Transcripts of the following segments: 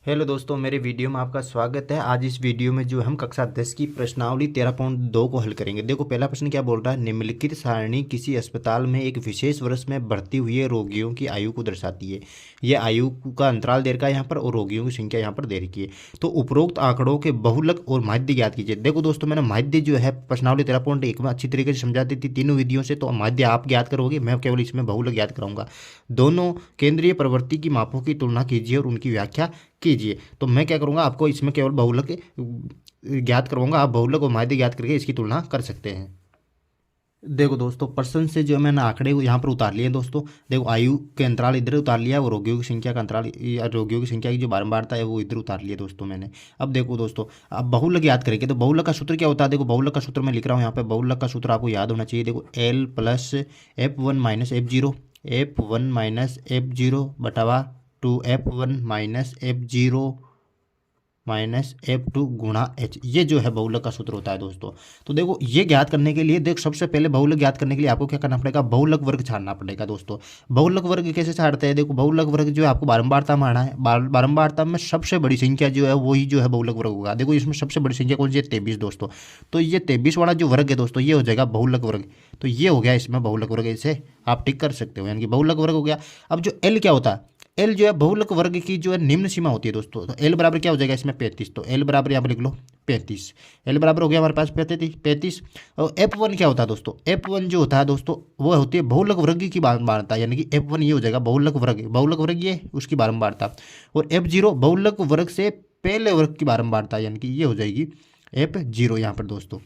Hello दोस्तों, मेरे video में आपका स्वागत है। आज इस वीडियो में जो हम कक्षा 10 की प्रश्नावली 13.2 को हल करेंगे। देखो, पहला प्रश्न क्या बोल रहा है। निम्नलिखित सारणी किसी अस्पताल में एक विशेष वर्ष में भर्ती हुए रोगियों की आयु को दर्शाती है। यह आयु का अंतराल दे रखा है यहाँ पर और रोगियों की संख्या यहाँ पर दे रखी है। तो उपरोक्त आंकड़ों के बहुलक और माध्य ज्ञात कीजिए। देखो दोस्तों, मैंने माध्य जो है प्रश्नावली 13.1 में अच्छी तरीके से समझा दी थी तीनों विधियों से। तो माध्य आप ज्ञात करोगे, मैं केवल इसमें बहुलक ज्ञात कराऊंगा। दोनों केंद्रीय प्रवृत्ति की मापों की तुलना कीजिए और उनकी व्याख्या कीजिए। तो मैं क्या करूंगा, आपको इसमें केवल बहुलक ज्ञात करवाऊंगा। आप बहुलक और माध्य ज्ञात करके इसकी तुलना कर सकते हैं। देखो दोस्तों, प्रश्न से जो मैंने आंकड़े यहाँ पर उतार लिए हैं दोस्तों। देखो, आयु के अंतराल इधर उतार लिया है और रोगियों की संख्या का अंतराल या रोगियों की संख्या की जो बारंबारता है वो इधर उतार लिया दोस्तों मैंने। अब देखो दोस्तों, अब बहुलक याद करेंगे तो बहुलक का सूत्र क्या होता है। देखो, बहुलक का सूत्र मैं लिख रहा हूँ यहाँ पे। बहुलक का सूत्र आपको याद होना चाहिए। देखो, L plus F1 minus F0, F1 minus F0 बटावा 2F1 minus F0 minus F2 गुणा H। ये जो है बहुलक का सूत्र होता है दोस्तों। तो देखो, ये ज्ञात करने के लिए देख सबसे पहले बहुलक ज्ञात करने के लिए आपको क्या करना पड़ेगा, बहुलक वर्ग छाड़ना पड़ेगा दोस्तों। बहुलक वर्ग कैसे छाड़ते हैं। देखो, बहुलक वर्ग जो है आपको बारंबारता में आना है। बारंबारता में सबसे बड़ी संख्या जो है वही जो है बहुलक वर्ग होगा। देखो, इसमें सबसे बड़ी संख्या कौन सी है, 23 दोस्तों। तो ये 23 वाला जो वर्ग है दोस्तों, ये हो जाएगा बहुलक वर्ग। तो ये हो गया इसमें बहुलक वर्ग, इसे आप टिक कर सकते हो, यानी कि बहुलक वर्ग हो गया। अब जो L क्या होता है, एल जो है बहुलक वर्ग की जो है निम्न सीमा होती है दोस्तों। तो एल बराबर क्या हो जाएगा इसमें 35। तो एल बराबर यहाँ पर लिख लो 35। एल बराबर हो गया हमारे पास 35। और F1 क्या होता है दोस्तों, F1 जो होता है दोस्तों वो होती है बहुलक वर्ग की बारंबारता, यानी कि F1 ये हो जाएगा बहुलक वर्ग। बहुलक वर्ग ये उसकी बारंबारता। और F0 बहुलक वर्ग से पहले वर्ग की बारंबारता, यानी कि ये हो जाएगी F0 यहाँ पर दोस्तों।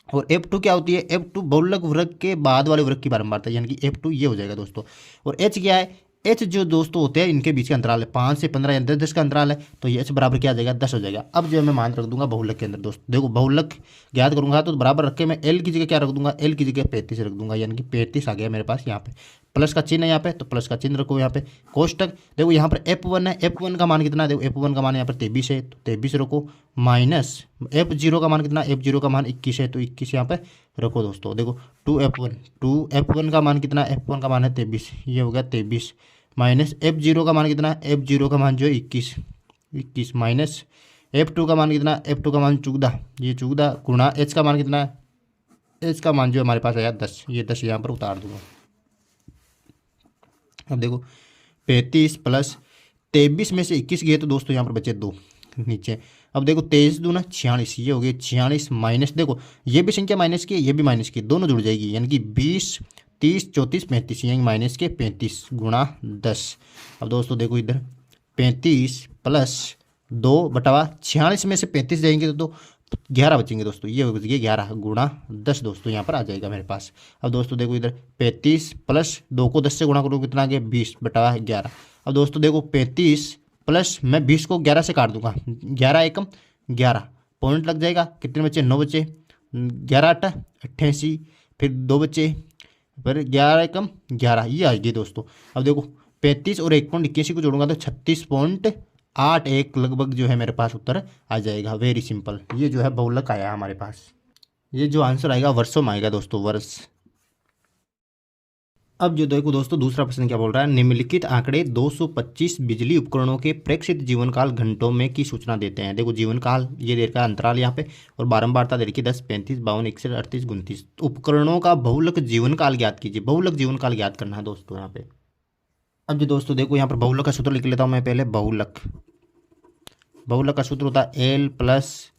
और F2 क्या होती है, F2 बहुलक वर्ग के बाद वाले वर्ग की बारंबारता, यानी कि F2 ये हो जाएगा दोस्तों। और H क्या है, एच जो दोस्तों होते हैं इनके बीच का अंतराल है 5 से 15 या 10 का अंतराल है। तो ये एच बराबर क्या आ जाएगा, 10 हो जाएगा। अब जो है मैं मान रख दूंगा बहुलक के अंदर दोस्तों। देखो, बहुलक ज्ञात करूंगा तो बराबर रख के मैं एल की जगह क्या रख दूंगा, एल की जगह 35 रख दूंगा, यानी कि 35 आ गया मेरे पास। यहाँ पे प्लस का चिन्ह है यहाँ पे, तो प्लस का चिन्ह रखो यहाँ पे। कोष्टक देखो, यहाँ पर F1 है, F1 का मान कितना है, देखो F1 का मान यहाँ पर 23 है, तो 23 रखो। माइनस F0 का मान कितना, F0 का मान 21 है, तो 21 यहाँ पे रखो दोस्तों। देखो 2F1 का मान कितना, F1 का मान है 23, ये हो गया 23। माइनस F0 का मान कितना है, F0 का मान जो है 21 माइनस F2 का मान कितना, F2 का मान 14, ये 14 गुणा H का मान कितना है, H का मान जो हमारे पास आया 10, ये 10 यहाँ पर उतार दूंगा। अब देखो 35 प्लस 23 में से 21 गए तो दोस्तों यहाँ पर बचे 2 नीचे। अब देखो 23 दूना 46, ये हो गए 46 माइनस, देखो ये भी संख्या माइनस की ये भी माइनस की, दोनों जुड़ जाएगी, यानी कि 20 30 34 35, यानी माइनस के 35 गुणा 10। अब दोस्तों देखो इधर 35 प्लस 2 बटावा 46 में से 35 जाएंगे तो 11 बचेंगे दोस्तों, ये हो गया 11 गुणा 10 दोस्तों, यहाँ पर आ जाएगा मेरे पास। अब दोस्तों देखो इधर 35 प्लस 2 को 10 से गुणा करो, कितना आ गया 20 बटावा 11। अब दोस्तों देखो 35 प्लस मैं 20 को 11 से काट दूंगा, 11 एकम 11 पॉइंट लग जाएगा, कितने बचे 9 बचे, 11 8 88, फिर 2 बचे, फिर 11 एकम 11, ये आ गई दोस्तों। अब देखो 35 और 1.81 को जोड़ूंगा तो 36.81 लगभग जो है मेरे पास उत्तर आ जाएगा। वेरी सिंपल, ये जो है बहुलक आया हमारे पास। ये जो आंसर आएगा वर्षों में आएगा दोस्तों, वर्ष। अब जो देखो दोस्तों, दूसरा प्रश्न क्या बोल रहा है। निम्नलिखित आंकड़े 225 बिजली उपकरणों के प्रेक्षित जीवनकाल घंटों में की सूचना देते हैं। देखो, जीवनकाल ये दे रखा है अंतराल यहाँ पे, और बारंबारता दे रखी 10 35 52 61 38 29। उपकरणों का बहुलक जीवनकाल ज्ञात कीजिए। बहुलक जीवनकाल ज्ञात करना है दोस्तों यहाँ पे। अब जो दोस्तों देखो, यहाँ पर बहुलक का सूत्र लिख लेता हूँ मैं पहले। बहुलक का सूत्र होता है L plus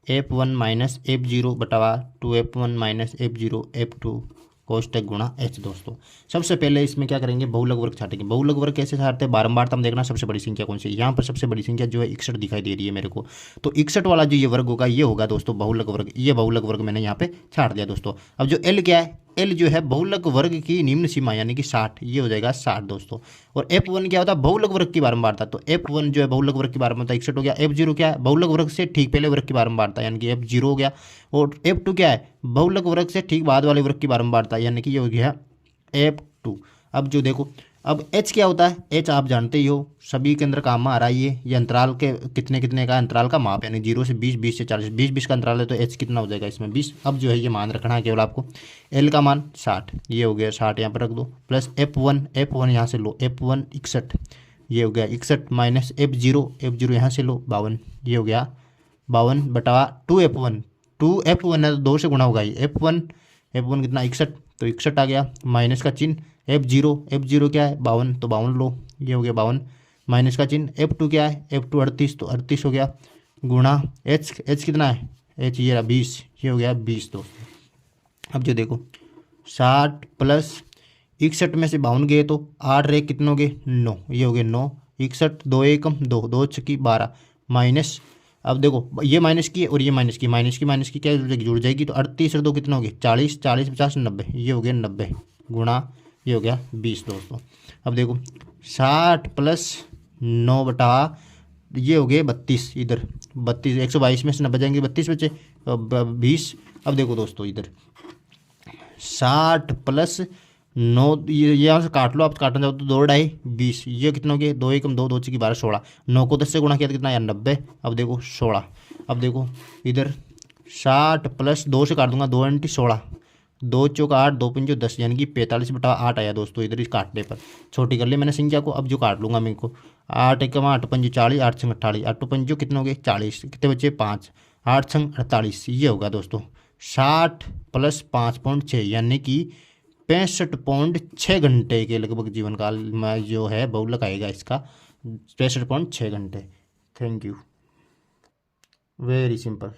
F1 minus F0 बटावा 2F1 minus F0 F2 कोष्टक गुणा H दोस्तों। सबसे पहले इसमें क्या करेंगे, बहुलक वर्ग छाटेंगे। बहुलक वर्ग कैसे छाटते हैं, बारंबारता में देखना सबसे बड़ी संख्या कौन सी है। यहाँ पर सबसे बड़ी संख्या जो है 61 दिखाई दे रही है मेरे को, तो 61 वाला जो ये वर्ग होगा ये होगा दोस्तों बहुलक वर्ग। ये बहुलक वर्ग मैंने यहाँ पे छाट दिया दोस्तों। अब जो L क्या है, L जो है बहुलक वर्ग की निम्न सीमा, यानी कि 60, ये हो जाएगा 60 दोस्तों। और F1 क्या होता है, बहुलक वर्ग की बारंबारता, तो F1 जो है बहुलक वर्ग की बारंबारता 61 हो गया। F0 क्या है, बहुलक वर्ग से ठीक पहले वर्ग की बारंबारता, यानी कि F0 हो गया। और F2 क्या है, बहुलक वर्ग से ठीक बाद वाले वर्ग की बारंबारता, यानी कि ये हो गया F2। अब जो देखो, अब H क्या होता है, H आप जानते ही हो, सभी के अंदर काम में आ रहा है। ये अंतराल के कितने कितने का अंतराल का माप, यानी 0 से 20 20 से 40 20 20 का अंतराल है, तो H कितना हो जाएगा इसमें 20। अब जो है ये मान रखना है केवल आपको। L का मान 60, ये हो गया 60 यहाँ पर रख दो, प्लस F1 यहाँ से लो, F1 61 ये हो गया 61 माइनस F0 यहाँ से लो 52, ये हो गया 52/2F1। 2F1 है तो 2 से गुणा होगा ये F1 कितना 61, तो 61 आ गया। माइनस का चिन्ह F0 क्या है 52, तो 52 लो, ये हो गया 52। माइनस का चिन्ह F2 क्या है F2 38, तो 38 हो गया। गुणा H कितना है H ये रहा 20, ये हो गया 20 दोस्तों। अब जो देखो 60 प्लस 61 में से 52 गए तो 8 रहे, कितने हो गए 9, ये हो गए 9। 61 2 एकम 2 2 छक्की 12 माइनस, अब देखो ये माइनस की और ये माइनस की क्या जुड़ जाएगी, तो 38 और 2 कितने हो गए 40, 40 50 90, ये हो गया 90 गुणा ये हो गया 20 दोस्तों। अब देखो 60 प्लस 9 बटा ये हो गए 32, इधर 32 122 में से 90 जाएंगे 32 बचे 20। अब देखो दोस्तों इधर 60 प्लस 9, ये यहाँ से काट लो, आप काटना चाहो तो 2 2 20, ये कितना हो गया 2 एकम 2 2 छक्की 12 16, 9 को 10 से गुणा किया तो कितना यार 90। अब देखो 16, अब देखो इधर 60 प्लस 2 से काट दूंगा 2 × 16, 2 चौका 8 2 पंजो 10, यानी कि 45/8 आया दोस्तों इधर इस काटने पर। छोटी कर ली मैंने संख्या को, अब जो काट लूंगा मेरे को 8 एकम 8 पंजो 40, 8 छंग 48, 8 पंजो कितने हो गए 40, कितने बचे 5, 8 छंग 48, ये होगा दोस्तों 60 प्लस 5.6 यानी कि 65.6 घंटे के लगभग जीवन काल में जो है बहुलक आएगा इसका 65.6 घंटे। Thank you, very simple.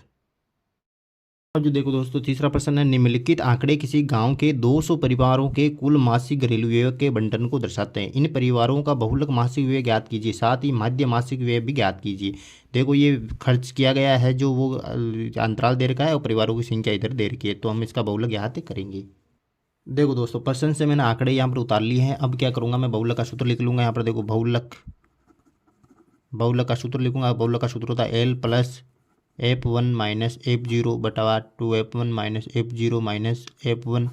अब जो देखो दोस्तों तीसरा प्रश्न है, निम्नलिखित आंकड़े किसी गांव के 200 परिवारों के कुल मासिक घरेलू व्यय के बंटन को दर्शाते हैं। इन परिवारों का बहुलक मासिक व्यय ज्ञात कीजिए, साथ ही माध्य मासिक व्यय भी ज्ञात कीजिए। देखो ये खर्च किया गया है जो वो अंतराल दे रखा है और परिवारों की संख्या इधर दे रखी है, तो हम इसका बहुलक यहाँ तक करेंगे। देखो दोस्तों प्रश्न से मैंने आंकड़े यहाँ पर उतार लिए हैं। अब क्या करूँगा मैं बहुलक का सूत्र लिख लूँगा यहाँ पर। देखो बहुलक का सूत्र लिखूँगा। बहुलक का सूत्र होता है L plus F1 minus F0 बटा 2F1 minus F0 minus F1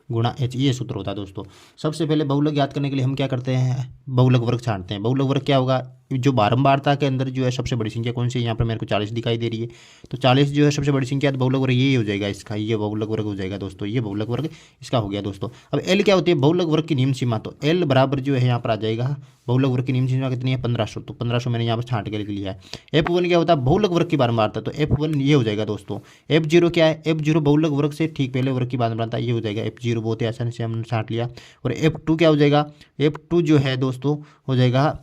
गुणा H, ये सूत्र होता है दोस्तों। सबसे पहले बहुलक ज्ञात करने के लिए हम क्या करते हैं, बहुलक वर्ग छांटते हैं। बहुलक वर्ग क्या होगा, जो बारंबारता के अंदर जो है सबसे बड़ी संख्या कौन सी है, यहाँ पर मेरे को 40 दिखाई दे रही है, तो 40 जो है सबसे बड़ी संख्या, तो बहुलक वर्ग ये हो जाएगा इसका, ये बहुलक वर्ग हो जाएगा दोस्तों, ये बहुलक वर्ग इसका हो गया दोस्तों। अब L क्या होती है, बहुलक वर्ग की निम्न सीमा, तो L बराबर जो है यहाँ पर आ जाएगा, बहुलक वर्ग की निम्न सीमा कितनी है 1500, तो 1500 मैंने यहाँ पर छांट के लिख लिया है। F1 क्या होता है, बहुलक वर्ग की बारंबारता, तो F1 ये हो जाएगा दोस्तों। F0 क्या है, F0 बहुलक वर्ग से ठीक पहले वर्ग की बारंबारता, ये हो जाएगा F0, बहुत ही आसानी से हमने छांट लिया। और F2 क्या हो जाएगा, F2 जो है दोस्तों हो जाएगा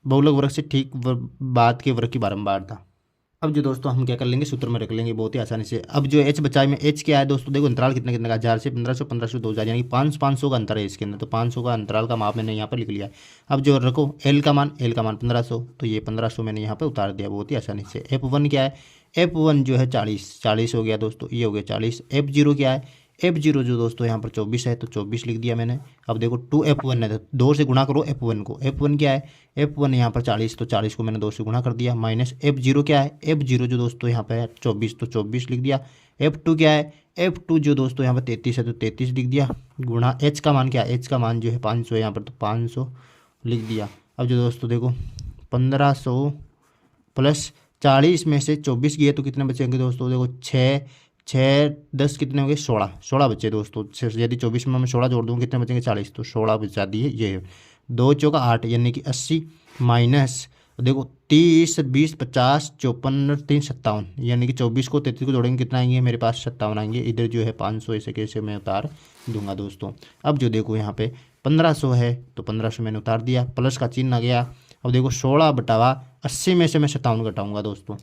बहुलक वर्ग से ठीक बाद के वर्ग की बारंबारता। अब जो दोस्तों हम क्या कर लेंगे, सूत्र में रख लेंगे बहुत ही आसानी से। अब जो H बचा है में H क्या है दोस्तों, देखो अंतराल कितने कितने का, 1000 से 1500, 1500 2000, यानी कि 500 का अंतर है इसके अंदर, तो 500 का अंतराल का माप मैंने यहाँ पर लिख लिया है। अब जो रखो L का मान 1500, तो ये 1500 मैंने यहाँ पर उतार दिया बहुत ही आसानी से। F1 क्या है, F1 जो है 40 हो गया दोस्तों, ये हो गया 40। F0 क्या है, F0 जो दोस्तों यहाँ पर 24 है, तो 24 लिख दिया मैंने। अब देखो 2F1 है, तो 2 से गुणा करो F1 को। F1 क्या है, F1 यहाँ पर 40, तो 40 को मैंने 2 से गुणा कर दिया। माइनस F0 क्या है, F0 जो दोस्तों यहाँ पर है 24, तो 24 लिख दिया। F2 क्या है, F2 जो दोस्तों यहाँ पर 33 है, तो 33 लिख दिया। गुणा H का मान क्या है, H का मान जो है 500 है यहाँ पर, तो 500 लिख दिया। अब जो दोस्तों देखो 1500 प्लस 40 में से 24 गए तो कितने बचेंगे दोस्तों, देखो 6 10 कितने हो गए 16 बचे दोस्तों। यदि 24 में मैं 16 जोड़ दूँ कितने बचेंगे 40, तो 16 बचा दिए। ये 2 चौका 8 यानी कि 80 माइनस देखो 30 20 50 54 3 57, यानी कि 24 को 33 को जोड़ेंगे कितना आएंगे मेरे पास 57 आएंगे। इधर जो है 500 ऐसे कैसे मैं उतार दूंगा दोस्तों। अब जो देखो यहाँ पे 1500 है, तो 1500 मैंने उतार दिया, प्लस का चिन्ह आ गया। अब देखो 16 बटावा 80 में से मैं 57 घटाऊंगा दोस्तों,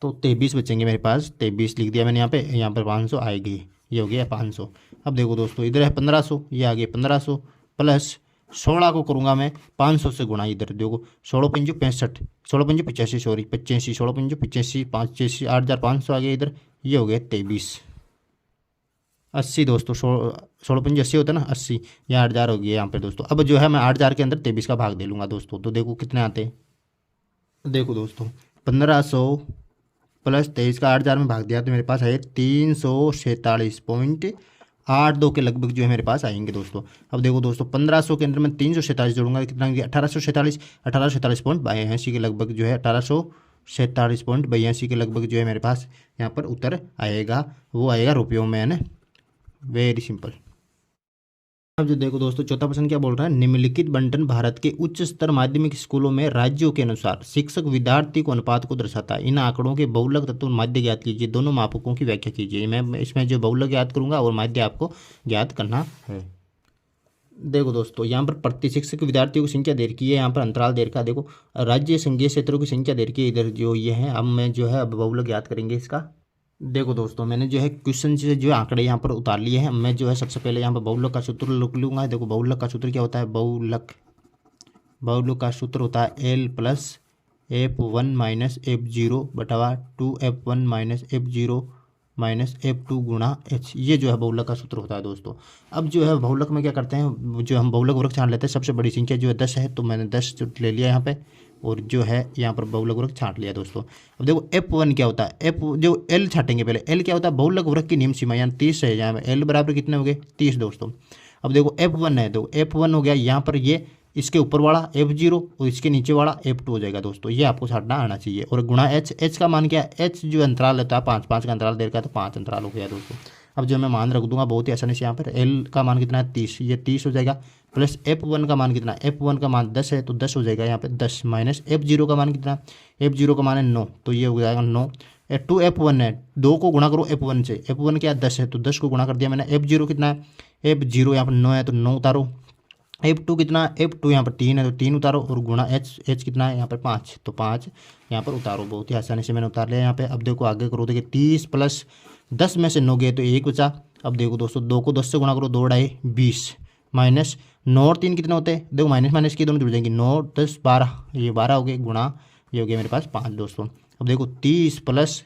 तो 23 बचेंगे मेरे पास। 23 लिख दिया मैंने यहाँ पर 500 आएगी, ये हो गया 500। अब देखो दोस्तों इधर है 1500, ये आ गया 1500 प्लस 16 को करूँगा मैं 500 से गुणा। इधर देखो 16 पंजो 65, 16 पंजो 85 सॉरी 85, 16 पंजो 85 85 8500 आ गया इधर, ये हो गया 23। 80 दोस्तों 16 पंजे 80 होता है ना 80, या 8000 हो गया यहाँ पे दोस्तों। अब जो है मैं 8000 के अंदर 23 का भाग दे लूँगा दोस्तों, तो देखो कितने आते हैं। देखो दोस्तों 1500 प्लस 23 का 8000 में भाग दिया तो मेरे पास है 347.82 के लगभग जो है मेरे पास आएंगे दोस्तों। अब देखो दोस्तों 1500 के अंदर मैं 347 जोड़ूंगा कितना, 1847.82 के लगभग जो है 1847.82 के लगभग जो है मेरे पास यहाँ पर उत्तर आएगा, वो आएगा रुपयों में, है ना। Very simple. अब जो देखो दोस्तों चौथा प्रश्न क्या बोल रहा है, निम्नलिखित बंटन भारत के उच्च स्तर माध्यमिक स्कूलों में राज्यों के अनुसार शिक्षक विद्यार्थी को अनुपात को दर्शाता है। इन आंकड़ों के बहुलक तत्व माध्य ज्ञात कीजिए, दोनों मापकों की व्याख्या कीजिए। मैं इसमें जो बहुलक ज्ञात करूंगा और माध्य आपको ज्ञात करना है। देखो दोस्तों यहाँ पर प्रति शिक्षक विद्यार्थियों की संख्या दे रखी है, यहाँ पर अंतराल दे रखा है। देखो राज्य संघीय क्षेत्रों की संख्या दे रखी है इधर जो ये है। अब मैं जो है अब बहुलक ज्ञात करेंगे इसका। देखो दोस्तों मैंने जो है क्वेश्चन से जो आंकड़े यहाँ पर उतार लिए हैं। मैं जो है सबसे पहले यहाँ पर बहुलक का सूत्र लिख लूँगा। देखो बहुलक का सूत्र क्या होता है, बहुलक का सूत्र होता है L plus F1 minus F0 बटावा 2F1 minus F0 minus F2 गुणा H। ये जो है बहुलक का सूत्र होता है दोस्तों। अब जो है बहुलक में क्या करते हैं, जो हम बहुलक वर्ग छांट लेते हैं। सबसे बड़ी संख्या जो है 10 है, तो मैंने 10 ले लिया यहाँ पे, और जो है यहाँ पर बहुलक वर्ग छांट लिया दोस्तों। अब देखो F1 क्या होता है, F जो L छाटेंगे पहले। L क्या होता है, बहुलक वर्ग की नियम सीमा, यानी 30 है। यहाँ पे L बराबर कितने हो गए, 30 दोस्तों। अब देखो F1 है, तो F1 हो गया यहाँ पर, ये इसके ऊपर वाला F0 और इसके नीचे वाला F2 हो जाएगा दोस्तों। ये आपको छाटना आना चाहिए। और गुणा H का मान क्या है, H जो अंतराल रहता है 5 का अंतराल दे रखा है, तो 5 अंतराल हो गया दोस्तों। अब जो मैं मान रख दूंगा बहुत ही आसानी से, यहाँ पर L का मान कितना है 30, ये 30 हो जाएगा। प्लस F1 का मान कितना है, F1 का मान 10 है, तो 10 हो जाएगा यहाँ पे 10। माइनस F0 का मान कितना, F0 का मान है 9, तो ये हो जाएगा 9। 2F1 है, 2 को गुणा करो F1 से। F1 क्या है 10 है, तो 10 को गुणा कर दिया मैंने। F0 कितना है, F0 यहाँ पर 9 है, तो 9 उतारो। F2 कितना है, F2 यहाँ पर 3 है, तो 3 उतारो। और गुणा H कितना है यहाँ पर 5, तो 5 यहाँ पर उतारो। बहुत ही आसानी से मैंने उतार लिया यहाँ पे। अब देखो आगे करो, देखिए 30 प्लस 10 में से 9 गए तो 1 बचा। अब देखो दोस्तों 2 को 10 से गुणा करो, 2 ढाई 20 माइनस 9 और 3 कितने होते हैं, देखो माइनस माइनस के दोनों जुड़ जाएंगे। 9 10 12, ये 12 हो गए, गुणा ये हो गया मेरे पास 5 दोस्तों। अब देखो 30 प्लस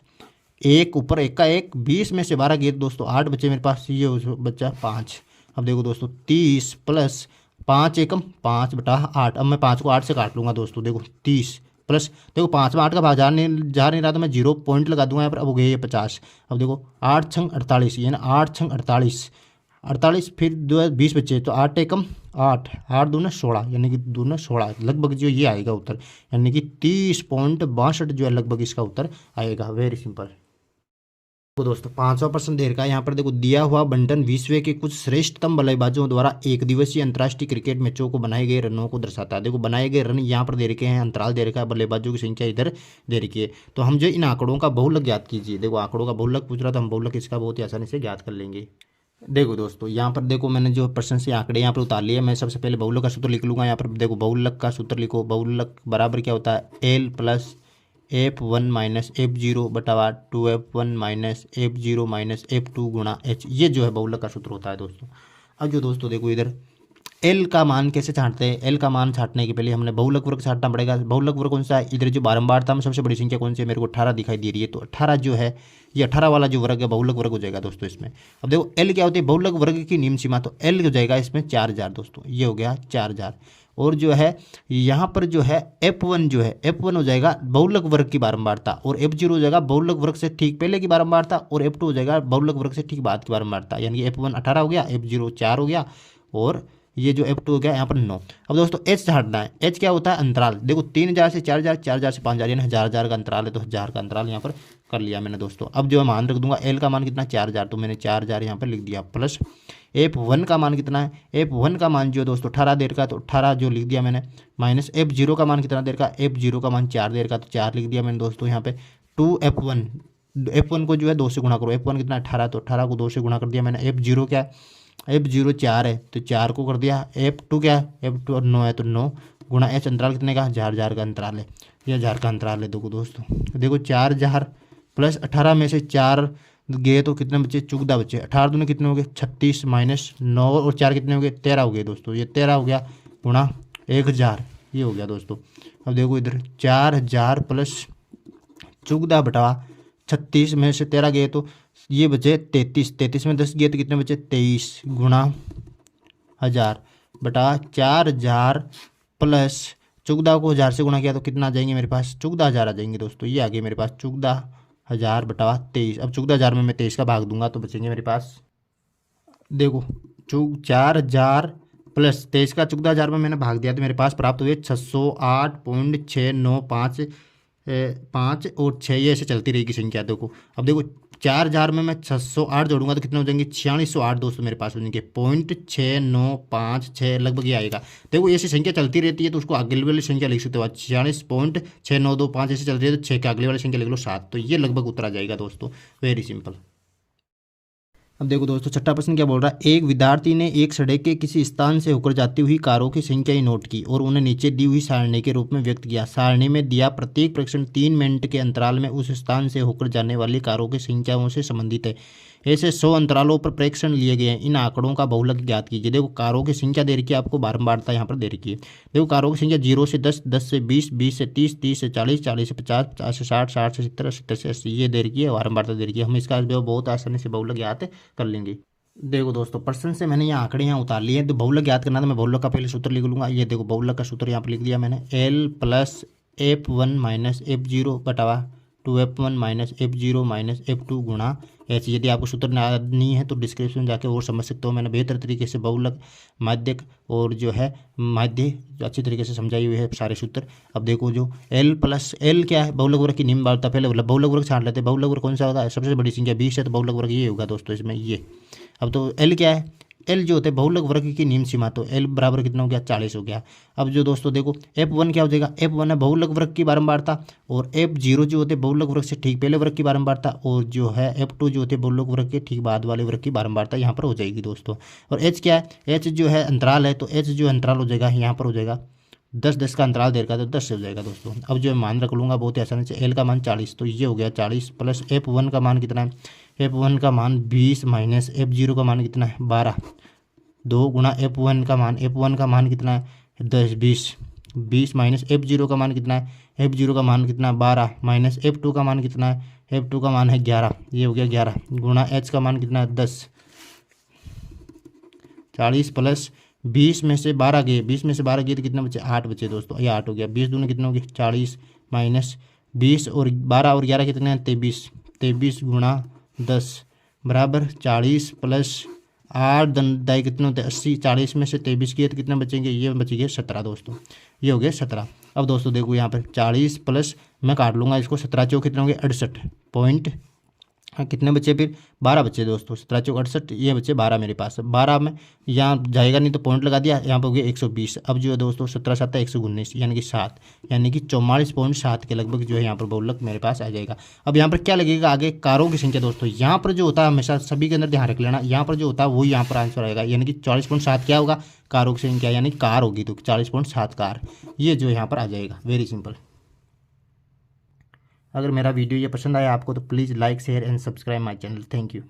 1 ऊपर 1 का 1, 20 में से 12 गए दोस्तों 8 बचे मेरे पास, ये बचा 5। अब देखो दोस्तों 30 प्लस 5 एकम 5 बटा 8। अब मैं 5 को 8 से काट लूँगा दोस्तों। देखो 30 प्लस, देखो 5 में 8 का भाग जा नहीं रहा, तो मैं 0 पॉइंट लगा दूंगा यहाँ पर। अब हो गया ये 50। अब देखो 8 छंग 48, ये ना 8 छंग 48, फिर 20 बचे, तो 8 एकम 8, 8 दूना 16, यानी कि दूना 16 लगभग जो ये आएगा उत्तर, यानी कि 30.62 जो है लगभग इसका उत्तर आएगा। Very simple. तो दोस्तों 5वां प्रश्न दे रखा है यहाँ पर। देखो दिया हुआ बंटन विश्व के कुछ श्रेष्ठतम बल्लेबाजों द्वारा एक दिवसीय अंतर्राष्ट्रीय क्रिकेट मैचों को बनाए गए रनों को दर्शाता है। देखो बनाए गए रन यहाँ पर दे रखे हैं, अंतराल दे रखा है, बल्लेबाजों की संख्या इधर दे रखी है। तो हम जो इन आंकड़ों का बहुलक ज्ञात कीजिए। देखो आंकड़ों का बहुलक पूछ रहा, तो हम बहुलक इसका बहुत ही आसानी से ज्ञात कर लेंगे। देखो दोस्तों यहाँ पर देखो मैंने जो प्रश्न से आंकड़े यहाँ पर उतार लिए। मैं सबसे पहले बहुलक का सूत्र लिख लूँगा यहाँ पर। देखो बहुलक का सूत्र लिखो, बहुलक बराबर क्या होता है, L plus F1 minus F0 बटावा 2F1 minus F0 minus F2 गुणा H। ये जो है बहुलक का सूत्र होता है दोस्तों। अब जो दोस्तों देखो इधर L का मान कैसे छांटते हैं। L का मान छांटने के पहले हमने बहुलक वर्ग छांटना पड़ेगा। बहुलक वर्ग कौन सा है, इधर जो बारंबार था में सबसे बड़ी संख्या कौन सी है, मेरे को 18 दिखाई दे रही है, तो 18 जो है ये 18 वाला जो वर्ग है बहुलक वर्ग हो जाएगा दोस्तों इसमें। अब देखो L क्या होती है, बहुलक वर्ग की नियम सीमा, तो L हो जाएगा इसमें 4000 दोस्तों, ये हो गया 4000। और जो है यहाँ पर जो है F1 जो है F1 हो जाएगा बहुलक वर्ग की बारंबारता, और F0 हो जाएगा बहुलक वर्ग से ठीक पहले की बारंबारता, और F2 हो जाएगा बहुलक वर्ग से ठीक बाद की बारंबारता। यानी कि F1 18 हो गया, F0 4 हो गया, और ये जो F2 हो गया यहाँ पर 9। अब दोस्तों H छाटना है। H क्या होता है, अंतराल। देखो 3000 से 4000, 4000 से 5000, यानी 1000 का अंतराल है, तो 1000 का अंतराल यहाँ पर कर लिया मैंने दोस्तों। अब जो है मान रख दूंगा, L का मान कितना 4000, तो मैंने 4000 यहाँ पर लिख दिया। प्लस F1 का मान कितना है, F1 का मान जो दोस्तों 18 देर का, तो 18 जो लिख दिया मैंने। माइनस F0 का मान कितना देर का, F0 का मान 4 देर का, तो 4 लिख दिया मैंने दोस्तों यहाँ पे। 2F1, F1 को जो है 2 से गुणा करो। F1 कितना 18, तो 18 को 2 से गुणा कर दिया मैंने। F0 क्या है, F0 4 है, तो 4 को कर दिया। F2 क्या है, F2 9 है, तो 9 गुणा H अंतराल कितने का, 1000 का अंतराल है, यह 1000 का अंतराल है। देखो दोस्तों, देखो 4000 प्लस 18 में से 4 गए तो कितने बचे, 14 बचे। 18 दूने कितने हो गए 36, माइनस 9 और 4 कितने हो गए 13 हो गए दोस्तों, ये 13 हो गया, गुणा 1000, ये हो गया दोस्तों। अब देखो इधर 4000 प्लस 14 बटा 36 में से 13 गए तो ये बचे 33, 33 में 10 गए तो कितने बचे 23, गुणा 1000 बटा 4000 प्लस 14 को 1000 से गुणा किया तो कितना आ जाएंगे मेरे पास, 14000 आ जाएंगे दोस्तों। ये आ गए मेरे पास 14000 बटा 23। अब 14000 में मैं 23 का भाग दूंगा तो बचेंगे मेरे पास, देखो 4000 प्लस 23 का 14000 में मैंने भाग दिया तो मेरे पास प्राप्त हुए 608.695 5 और 6, ये ऐसे चलती रहेगी संख्या। देखो अब देखो 4000 में मैं 608 जोड़ूंगा तो कितने हो जाएंगे 4608 दोस्तों मेरे पास हो जाएंगे। 0.6956 लगभग ये आएगा। देखो ऐसी संख्या चलती रहती है तो उसको अगले वाली संख्या लिख सकते हो 46.6925 ऐसे चल रही है तो 6 के अगले वाली संख्या लिख लो 7, तो ये लगभग उत्तर आ जाएगा दोस्तों। Very simple. अब देखो दोस्तों छठा प्रश्न क्या बोल रहा है, एक विद्यार्थी ने एक सड़क के किसी स्थान से होकर जाती हुई कारों की संख्या नोट की और उन्हें नीचे दी हुई सारणी के रूप में व्यक्त किया। सारणी में दिया प्रत्येक प्रश्न 3 मिनट के अंतराल में उस स्थान से होकर जाने वाली कारों की संख्याओं से संबंधित है। ऐसे 100 अंतरालों पर प्रेक्षण लिए गए हैं। इन आंकड़ों का बहुलक ज्ञात कीजिए। देखो कारों की संख्या दे रखी है, आपको बारंबारता यहाँ पर दे रखी है। देखो कारों की संख्या 0 से 10, 10 से 20, 20 से 30, 30 से 40, 40 से 50, 50 से 60, 60 से 70, 70 से 80 ये दे रखी है, बारंबारता दे रखी है। हम इसका बहुत आसानी से बहुलक ज्ञात कर लेंगे। देखो दोस्तों प्रश्न से मैंने यहाँ आंकड़े यहाँ उतार लिए हैं, तो बहुलक याद करना था। मैं बहुलक का पहले सूत्र लिख लूँगा। ये देखो बहुलक का सूत्र यहाँ पर लिख दिया मैंने, L plus F1 minus F0 बटावा 2F1 minus F0 minus F2 गुणा H। यदि आपको सूत्र नहीं है तो डिस्क्रिप्शन में जाके और समझ सकते हो। मैंने बेहतर तरीके से बहुलक, माध्यक और जो है माध्य अच्छी तरीके से समझाई हुई है सारे सूत्र। अब देखो जो L प्लस L क्या है, बहुलक वर्ग की निम्न बारता। पहले बहुलक वर्ग छांट लेते हैं। बहुलक वर्ग कौन सा होगा, सबसे बड़ी संख्या 20 है तो बहुलक वर्ग ये होगा दोस्तों इसमें ये। अब तो L क्या है, L जो होते हैं बहुलक वर्ग की निम्न सीमा, तो L बराबर कितना हो गया 40 हो गया। अब जो दोस्तों देखो F1 क्या हो जाएगा, F1 है बहुलक वर्ग की बारंबारता और F0 जो होते हैं बहुलक वर्ग से ठीक पहले वर्ग की बारंबारता और जो है F2 जो होते हैं बहुलक वर्ग के ठीक बाद वाले वर्ग की बारंबारता यहाँ पर हो जाएगी दोस्तों। और H क्या है, H जो है अंतराल है, तो H जो अंतराल हो जाएगा यहाँ पर हो जाएगा 10-10 का अंतराल दे रखा है तो 10 से हो जाएगा दोस्तों। अब जो मान रख लूँगा बहुत ही आसानी से, L का मान 40 तो ये हो गया 40 प्लस F1 का मान कितना है, F1 का मान 20 माइनस F0 का मान कितना है 12, 2 गुणा F1 का मान कितना है 10, 20 माइनस F0 का मान कितना है, F0 का मान कितना है 12 माइनस F2 का मान कितना है, F2 का मान है 11, ये हो गया 11 गुणा H का मान कितना है 10। 40 प्लस 20 में से 12 गए, 20 में से 12 गए तो कितने बचे 8 बचे दोस्तों, ये 8 हो गया। 20 दूनी कितने हो गए 40 माइनस 20 और 12 और 11 कितने हैं 23, 23 गुणा 10 बराबर 40 प्लस 8 दाई कितने होते हैं 80, 40 में से 23 किए तो कितने बचेंगे, ये बचेंगे 17 दोस्तों, ये हो गए 17। अब दोस्तों देखो यहाँ पर 40 प्लस मैं काट लूँगा इसको, 17 चौक कितने होंगे 68 पॉइंट, कितने बचे फिर 12 बचे दोस्तों, 17 चौक 68, ये बचे 12 मेरे पास। 12 में यहाँ जाएगा नहीं तो पॉइंट लगा दिया, यहाँ पर हो गया 120। अब जो है दोस्तों 17 7 119 यानी कि 7, यानी कि 44.7 के लगभग जो है यहाँ पर बहुलक मेरे पास आ जाएगा। अब यहाँ पर क्या लगेगा आगे, कारों की संख्या दोस्तों। यहाँ पर जो होता है हमेशा सभी के अंदर ध्यान रख लेना, यहाँ पर जो होता है वही यहाँ पर आंसर आएगा, यानी कि 44.7 क्या होगा कारों की संख्या, यानी कार होगी तो 40.7 कार, ये जो यहाँ पर आ जाएगा। Very simple. अगर मेरा वीडियो ये पसंद आया आपको तो please like share and subscribe my channel. Thank you.